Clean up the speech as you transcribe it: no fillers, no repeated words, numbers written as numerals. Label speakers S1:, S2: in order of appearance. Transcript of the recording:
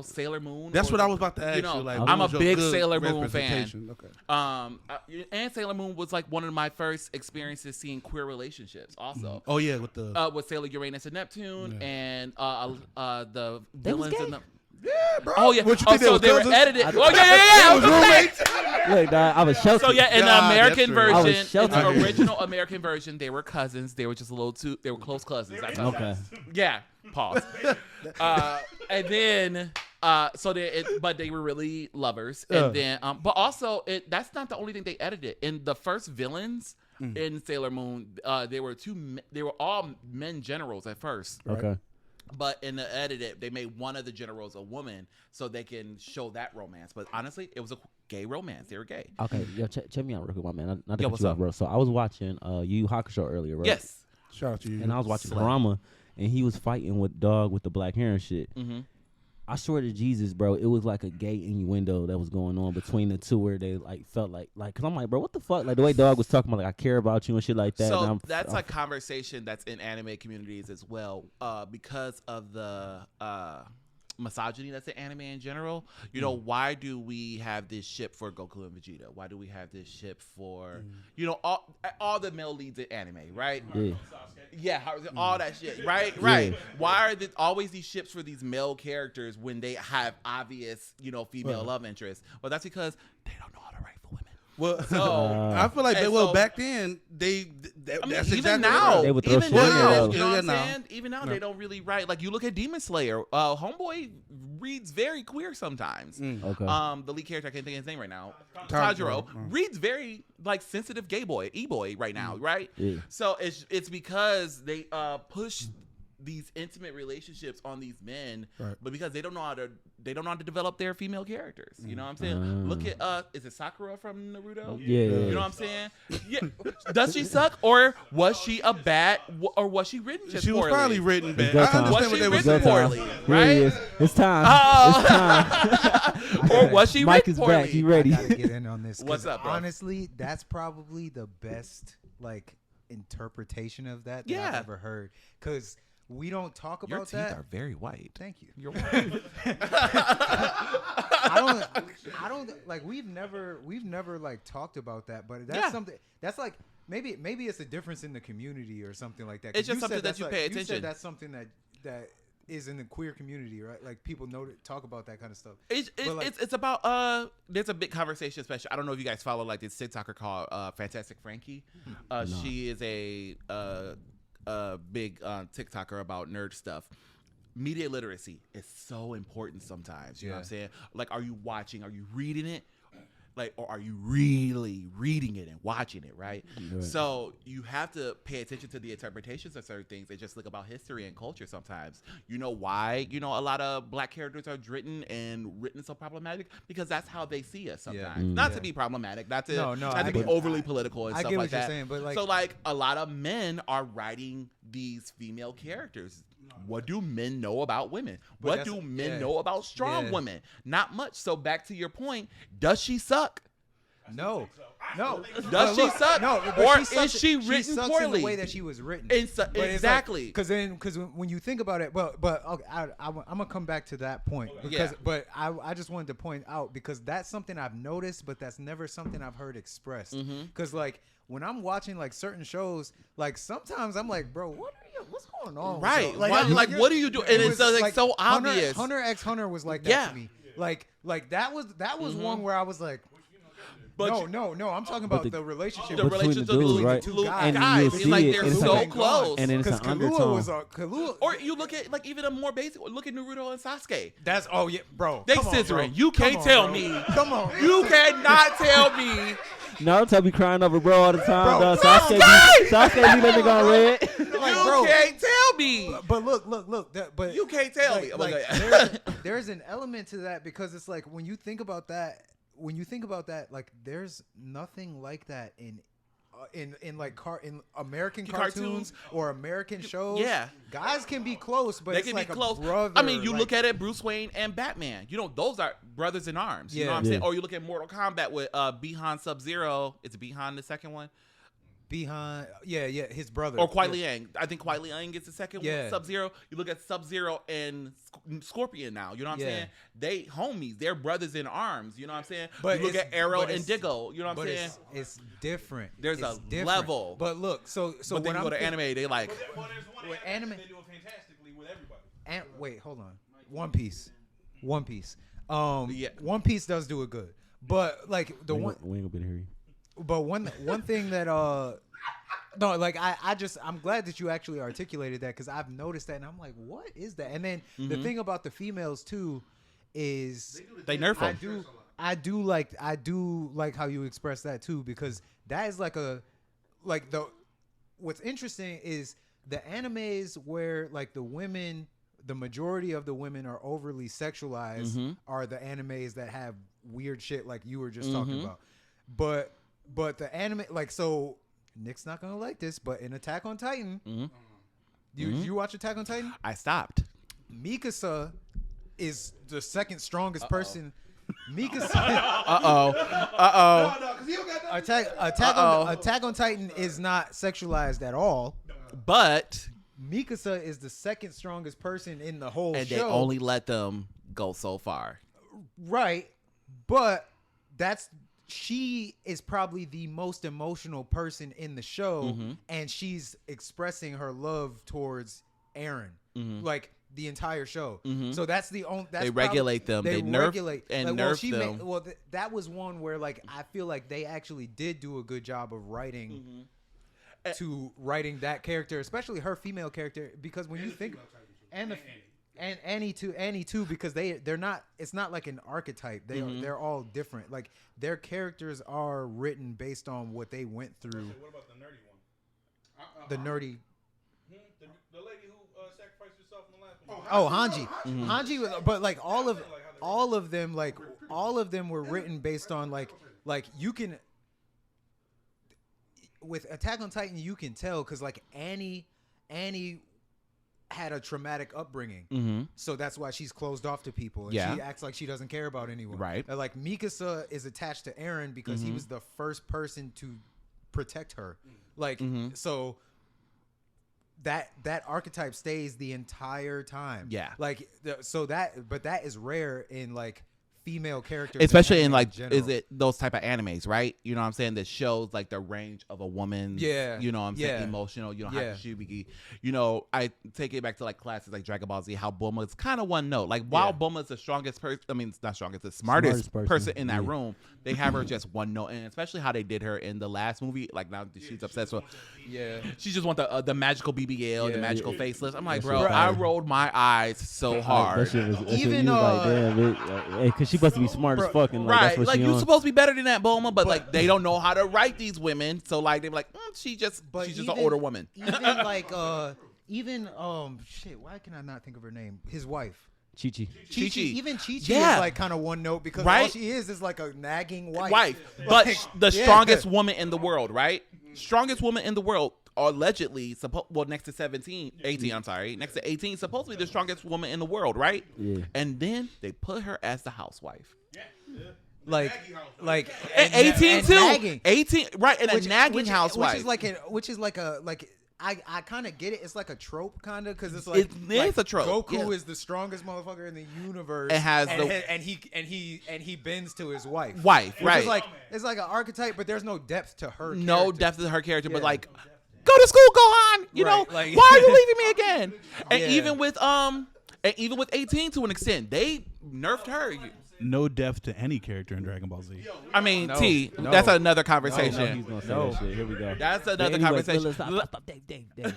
S1: Sailor Moon.
S2: That's what I was about to ask you. Like,
S1: I'm a
S2: what was your
S1: big
S2: good
S1: Sailor Moon fan.
S2: representation? Okay.
S1: And Sailor Moon was like one of my first experiences seeing queer relationships. Also,
S2: Oh yeah, with
S1: Sailor Uranus and Neptune, and the
S3: They was
S1: villains
S3: gay.
S1: in the.
S2: yeah, bro.
S1: Oh yeah.
S2: What you think
S1: so they were
S2: cousins?
S1: edited. Oh yeah.
S2: They was roommates.
S3: Look, dog, I was sheltered.
S1: So yeah, in the
S2: God,
S1: American
S2: that's true.
S3: I was
S1: version, in
S3: sheltered.
S1: the original American version, they were cousins. They were just a little too. They were close cousins. That's how.
S3: Okay.
S1: Yeah. Pause. And then, but they were really lovers. And then, but also, that's not the only thing they edited. In the first villains in Sailor Moon, they were all men generals at first.
S3: Okay.
S1: But in the edit, they made one of the generals a woman so they can show that romance. But honestly, it was a gay romance. They were gay.
S3: Okay, yo, check me out real quick, my man. Not to
S1: Yo,
S3: cut
S1: what's
S3: you
S1: up?
S3: off, bro. So I was watching Yu Yu Hakusho earlier, right?
S1: Yes.
S2: Shout out to you.
S3: And I was watching
S1: Slay.
S3: Kurama, and he was fighting with dog with the black hair and shit.
S1: Mm-hmm.
S3: I swear to Jesus, bro, it was like a gay innuendo that was going on between the two, where they like felt like, cause I'm like, bro, what the fuck? Like the way dog was talking about, like, I care about you and shit like that.
S1: So
S3: and
S1: that's a conversation that's in anime communities as well, because of the misogyny that's in anime in general. You know, why do we have this ship for Goku and Vegeta? Why do we have this ship for all the male leads in anime, right?
S3: Yeah.
S1: Yeah, all that shit, right? Right.
S3: Yeah.
S1: Why are there always these ships for these male characters when they have obvious, female love interests? Well, that's because they don't know how to write for women.
S2: Well,
S1: So,
S2: I feel like
S1: and
S2: well
S1: so-
S2: back then that's
S1: even
S2: exactly
S1: now,
S2: what
S3: They would throw
S1: even
S3: shit in there,
S1: now,
S3: though.
S1: you know what I'm
S2: Yeah,
S1: saying? Even now, they don't really write. Like, you look at Demon Slayer, Homeboy reads very queer sometimes.
S3: Okay.
S1: The lead character, I can't think of his name right now,
S2: Tanjiro.
S1: Tanjiro, reads very like sensitive gay boy, e-boy right now, right?
S3: Yeah.
S1: So it's because they push these intimate relationships on these men,
S2: Right.
S1: but because they don't know how to develop their female characters. You know what I'm saying? Look at is it Sakura from Naruto?
S3: Yeah.
S1: You know what I'm saying? Yeah. Does she suck, or was she a bad, or was she written just
S2: She was
S1: poorly?
S2: probably written bad.
S3: go
S2: I
S3: time.
S2: understand
S1: Was
S2: what
S1: she
S2: they were
S1: written
S2: saying.
S1: poorly?
S3: Here
S1: Right?
S3: it is. It's time.
S1: Oh.
S3: It's time.
S1: Or was she
S3: Mike
S1: written
S3: is
S1: poorly?
S3: back. He ready.
S4: I gotta get in on this. 'cause
S1: What's up, bro?
S4: Honestly, that's probably the best interpretation of that I've
S1: Yeah.
S4: ever heard. Because we don't talk
S1: Your
S4: about
S1: teeth
S4: that.
S1: are very white.
S4: Thank you.
S1: You're white.
S4: I don't like we've never like talked about that, but that's
S1: Yeah.
S4: something that's like maybe it's a difference in the community or something like that. 'Cause
S1: It's just
S4: you
S1: something
S4: said
S1: that
S4: that's
S1: you
S4: like-
S1: pay
S4: You
S1: attention.
S4: said that's something that is in the queer community, right? Like people talk about that kind of stuff. But, like-
S1: It's about there's a big conversation, especially I don't know if you guys follow like this TikToker called Fantastic Frankie. She is a big TikToker about nerd stuff. Media literacy is so important sometimes. You know what I'm saying? Like, are you watching? Are you reading it? Like, or are you really reading it and watching it, right? So you have to pay attention to the interpretations of certain things and just look about history and culture sometimes. You know why, a lot of black characters are written so problematic? Because that's how they see us sometimes. Not to be problematic, not to be overly political and
S4: I
S1: stuff
S4: get
S1: like
S4: what you're
S1: that.
S4: saying, but like-
S1: so like a lot of men are writing these female characters. What do men know about women? What do men know about strong women? Not much. So back to your point, does she suck?
S4: No.
S1: Does she suck?
S4: No, but
S1: or
S4: she sucks,
S1: is she written
S4: sucks
S1: poorly?
S4: in the way that she was written.
S1: Exactly.
S4: Because when you think about it, but okay, I'm gonna come back to that point. Because, but I just wanted to point out because that's something I've noticed, but that's never something I've heard expressed. Because like when I'm watching like certain shows, like sometimes I'm like, bro, what's going on?
S1: Right.
S4: Like,
S1: what do you do? And it's like so obvious.
S4: Hunter x Hunter was like that to me. Like that was one where I was like.
S1: But
S4: no. I'm talking about the relationship.
S1: The relationship
S3: dudes, right?
S4: Two
S1: guys.
S3: And you'll
S1: It's
S3: see
S1: like
S3: it,
S1: they're
S3: and it's
S1: so
S3: like-
S1: close.
S3: and then it's
S4: Because
S3: an
S4: Kahlua
S3: undertone.
S4: was Kahlua.
S1: Or you look at like even a more basic. Look at Naruto and Sasuke.
S4: That's bro.
S1: They
S4: come on,
S1: scissoring.
S4: bro.
S1: You can't
S4: Come on,
S1: tell
S4: bro.
S1: me.
S4: Come on.
S1: You cannot tell me.
S3: Naruto be crying over bro all the time.
S4: Bro,
S3: Dog. Sasuke be letting it go red.
S4: Like,
S1: You
S4: bro.
S1: can't tell me.
S4: But look. But
S1: You can't tell
S4: like,
S1: me.
S4: like, there's an element to that because it's like when you think about that, like there's nothing like that in American cartoons or American shows.
S1: Yeah.
S4: Guys can be close, but
S1: They
S4: it's
S1: can
S4: like
S1: be close.
S4: a brother.
S1: I mean, you
S4: like,
S1: look at it, Bruce Wayne and Batman. Those are brothers in arms. You know what I'm saying? Or you look at Mortal Kombat with Bihan Sub-Zero. It's Bihan the second one.
S4: behind. Yeah, his brother.
S1: Or Kwai Liang. I think Kwai Liang gets the second
S4: Yeah.
S1: one. Sub-Zero. You look at Sub-Zero and Scorpion now. You know what I'm
S4: Yeah.
S1: saying? They homies. They're brothers in arms. You know what I'm saying?
S4: But
S1: you look
S4: it's-
S1: at Arrow
S4: but
S1: and
S4: it's-
S1: Diggle. You know what I'm
S4: But
S1: saying?
S4: it's different.
S1: There's
S4: It's
S1: a
S4: different.
S1: level.
S4: But look, so
S1: But
S4: when
S1: then you
S4: I'm
S1: go to
S4: think-
S1: anime, they like.
S5: Well, there's one
S4: With
S5: anime
S4: anime-
S5: they do it fantastically with everybody.
S4: And wait, hold on. One Piece.
S1: Yeah.
S4: One Piece does do it good. But like the
S3: we
S4: one
S3: ain't gonna be able to hear you.
S4: but one thing that no, like I'm glad that you actually articulated that, because I've noticed that and I'm like, what is that? And then the thing about the females too is
S1: They nerf
S4: I
S1: them.
S4: do like how you express that too, because that is what's interesting is the animes where like the majority of the women are overly sexualized are the animes that have weird shit like you were just talking about. But the anime, like, so Nick's not gonna like this, but in Attack on Titan, you watch Attack on Titan?
S1: I stopped.
S4: Mikasa is the second strongest person. Mikasa.
S1: Uh-oh.
S5: No, because he don't got that.
S4: Attack on Titan is not sexualized at all.
S1: But
S4: Mikasa is the second strongest person in the whole
S1: and
S4: show.
S1: they only let them go so far.
S4: Right, but she is probably the most emotional person in the show, and she's expressing her love towards Aaron, like the entire show. So that's the only. That's
S1: They regulate them. They nerf
S4: regulate
S1: and
S4: like,
S1: nerf them.
S4: That was one where like I feel like they actually did do a good job of writing. To writing that character, especially her female character, because when you think, and Annie too, because they're not. It's not like an archetype. They're all different. Like their characters are written based on what they went through.
S5: What about the nerdy one?
S4: The nerdy.
S5: The lady who sacrificed herself in the last one.
S4: Oh, Hanji. Hanji was, but like all of them were written based on like you can. With Attack on Titan, you can tell because like Annie had a traumatic upbringing, so that's why she's closed off to people. And
S1: Yeah.
S4: she acts like she doesn't care about anyone.
S1: Right.
S4: And like Mikasa is attached to Eren because he was the first person to protect her. Like so. That archetype stays the entire time.
S1: Yeah.
S4: Like but that is rare in like female characters,
S1: Especially in
S4: anime
S1: like,
S4: general.
S1: is it those type of animes, right? You know what I'm saying? That shows like the range of a woman.
S4: Yeah.
S1: You know what I'm saying?
S4: Yeah.
S1: Emotional. You know,
S4: Yeah.
S1: Hakushibiki. You know, I take it back to like classes like Dragon Ball Z, how Bulma is kind of one note. Like while Bulma is the strongest person, I mean, it's not strongest, the smartest person in that room, they have her just one note. And especially how they did her in the last movie. Like now she's obsessed with, she just want the magical BBL, the magical faceless. I'm like, bro,
S3: shit
S1: I
S3: fire.
S1: rolled my eyes so
S3: That
S1: hard.
S3: shit was, that
S4: Even,
S3: shit, you was like, damn, hey, cause she supposed to be smart as fuck, and like,
S1: Right,
S3: that's what
S1: like
S3: she
S1: you
S3: on.
S1: supposed to be better than that, Bulma, but like they don't know how to write these women, so like they're like, she's just an older woman.
S4: Even like shit, why can I not think of her name? His wife.
S3: Chi-Chi.
S4: Chi-Chi. Even Chi-Chi
S1: Yeah.
S4: is like kind of one note because all
S1: Right?
S4: she is like a nagging wife.
S1: But
S4: Like,
S1: the
S4: yeah.
S1: strongest woman in the world, right? Strongest woman in the world, allegedly, next to 18, I'm sorry, next to 18, supposedly the strongest woman in the world, right?
S3: Yeah.
S1: And then they put her as the housewife.
S4: Like
S1: And 18
S4: and
S1: too.
S4: nagging.
S1: 18, right? And a nagging housewife.
S4: Which is like I kind of get it. It's like a trope, kind of, because it's like
S1: It is a trope,
S4: Goku
S1: yeah.
S4: is the strongest motherfucker in the universe,
S1: And has
S4: and he bends to his wife.
S1: Wife,
S4: Which
S1: right.
S4: is like it's like an archetype, but there's no depth to her.
S1: no
S4: character.
S1: depth to her character, but
S4: Yeah.
S1: like, go to school, Gohan. You
S4: Right,
S1: know,
S4: like-
S1: why are you leaving me again? And
S4: Yeah.
S1: even with 18 to an extent, they nerfed her.
S2: No depth to any character in Dragon Ball Z.
S1: I mean,
S4: No,
S1: T,
S4: no.
S1: that's another
S3: I know
S1: conversation.
S3: he's gonna say that shit. Here we go.
S1: That's
S3: But
S1: another
S3: anyway,
S1: conversation.
S3: Stop, Dave.